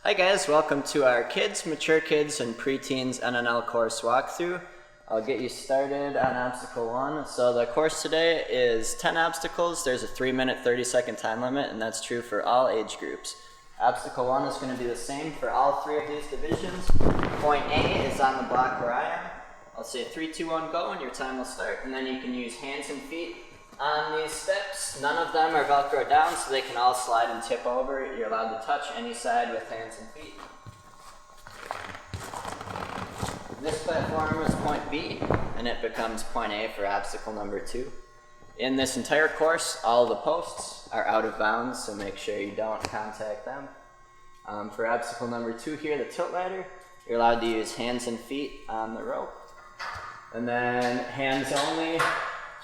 Hi guys, welcome to our kids, mature kids, and preteens NNL course walkthrough. I'll get you started on obstacle 1. So the course today is 10 obstacles. There's a 3-minute, 30-second time limit, and that's true for all age groups. Obstacle 1 is going to be the same for all 3 of these divisions. Point A is on the block where I am. I'll say 3, 2, 1, go, and your time will start. And then you can use hands and feet on these steps. None of them are Velcro down, so they can all slide and tip over. You're allowed to touch any side with hands and feet. This platform is point B, and it becomes point A for obstacle number 2. In this entire course, all the posts are out of bounds, so make sure you don't contact them. For obstacle number 2 here, the tilt ladder, you're allowed to use hands and feet on the rope. And then hands only,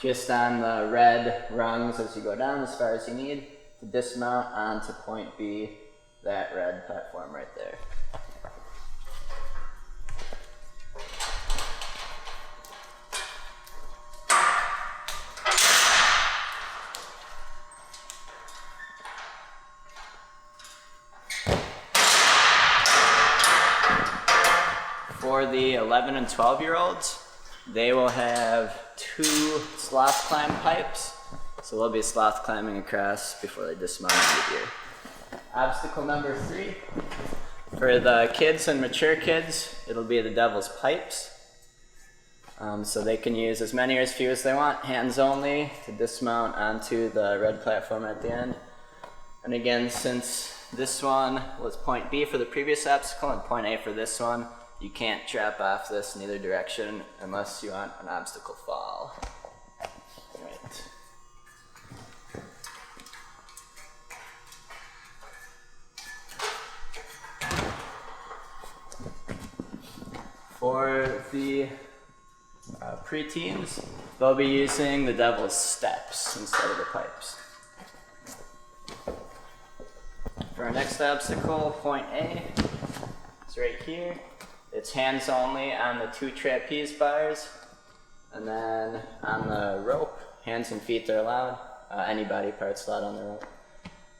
just on the red rungs as you go down as far as you need to dismount onto point B, that red platform right there. For the 11 and 12-year-olds, they will have 2 sloth climb pipes, so they'll be sloth climbing across before they dismount into here. Obstacle number 3, for the kids and mature kids, it'll be the devil's pipes. So they can use as many or as few as they want, hands only, to dismount onto the red platform at the end. And again, since this one was point B for the previous obstacle and point A for this one, you can't drop off this in either direction unless you want an obstacle fall. Right. For the preteens, they'll be using the devil's steps instead of the pipes. For our next obstacle, point A, it's right here. It's hands only on the 2 trapeze bars, and then on the rope, hands and feet are allowed, any body parts allowed on the rope.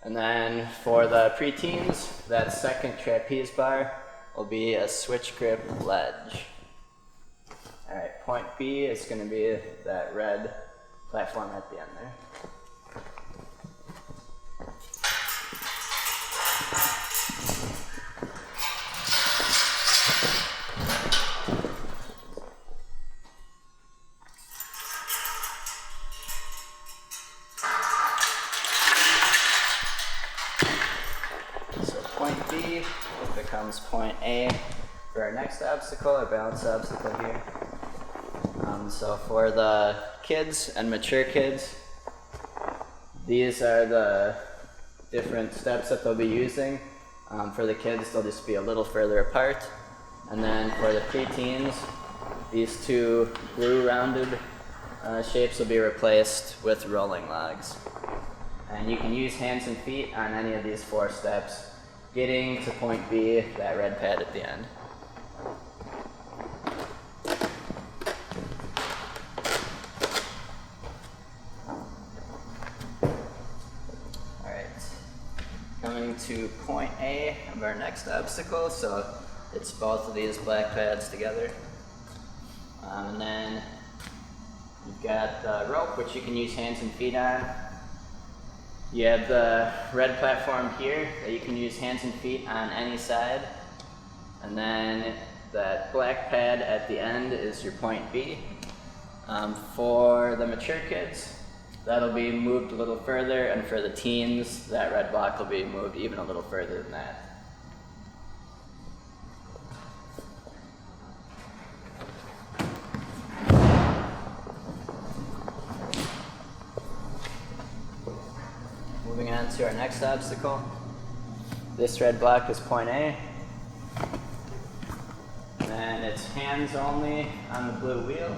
And then for the preteens, that second trapeze bar will be a switch grip ledge. Alright, point B is going to be that red platform at the end there. Point B, it becomes point A for our next obstacle, our balance obstacle here. So for the kids and mature kids, these are the different steps that they'll be using. For the kids, they'll just be a little further apart. And then for the preteens, these 2 blue rounded shapes will be replaced with rolling logs. And you can use hands and feet on any of these 4 steps, getting to point B, that red pad at the end. Alright, coming to point A of our next obstacle, so it's both of these black pads together. And then you've got the rope, which you can use hands and feet on. You have the red platform here that you can use hands and feet on any side. And then that black pad at the end is your point B. For the mature kids, that'll be moved a little further, and for the teens, that red block will be moved even a little further than that. Moving on to our next obstacle. This red block is point A. And it's hands only on the blue wheel.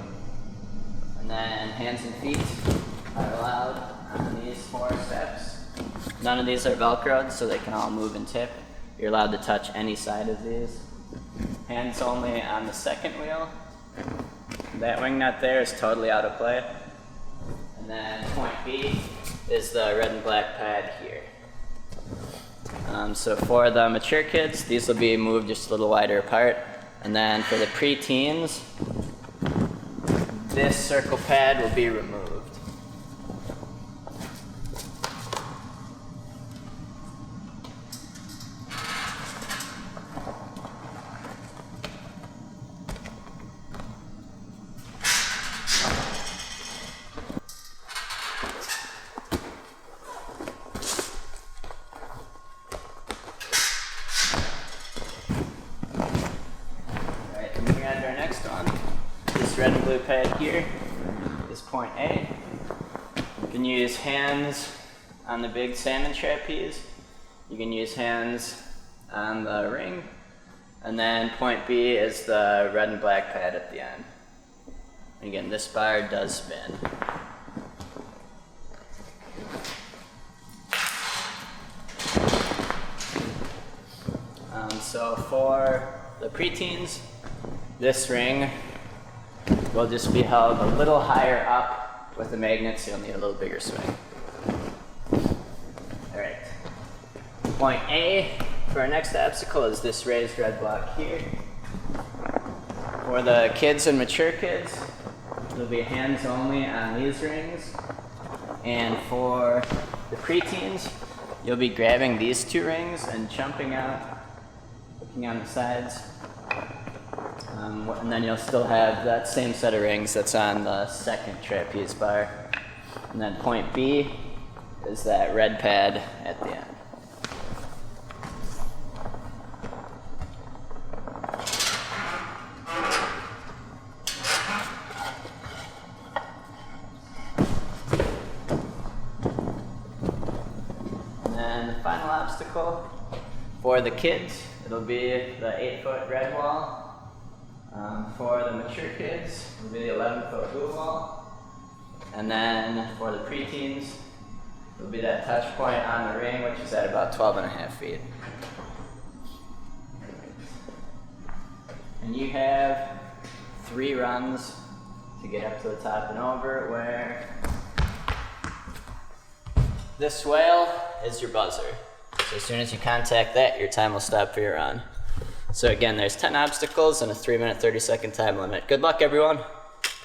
And then hands and feet are allowed on these 4 steps. None of these are Velcroed, so they can all move and tip. You're allowed to touch any side of these. Hands only on the second wheel. That wing nut there is totally out of play. And then point B is the red and black pad here. So for the mature kids, these will be moved just a little wider apart. And then for the pre-teens, this circle pad will be removed. Moving on to our next one. This red and blue pad here is point A. You can use hands on the big salmon trapeze. You can use hands on the ring. And then point B is the red and black pad at the end. Again, this bar does spin. So for the preteens, this ring will just be held a little higher up with the magnets. You'll need a little bigger swing. All right. Point A for our next obstacle is this raised red block here. For the kids and mature kids, it'll be hands only on these rings. And for the preteens, you'll be grabbing these two rings and jumping out, looking on the sides. And then you'll still have that same set of rings that's on the second trapeze bar. And then point B is that red pad at the end. And then the final obstacle for the kids, it'll be the 8-foot red wall. For the mature kids, it'll be the 11-foot blue wall. And then for the preteens, it'll be that touch point on the ring, which is at about 12.5 feet. And you have 3 runs to get up to the top and over, where this whale is your buzzer. So as soon as you contact that, your time will stop for your run. So again, there's 10 obstacles and a 3-minute, 30-second time limit. Good luck, everyone.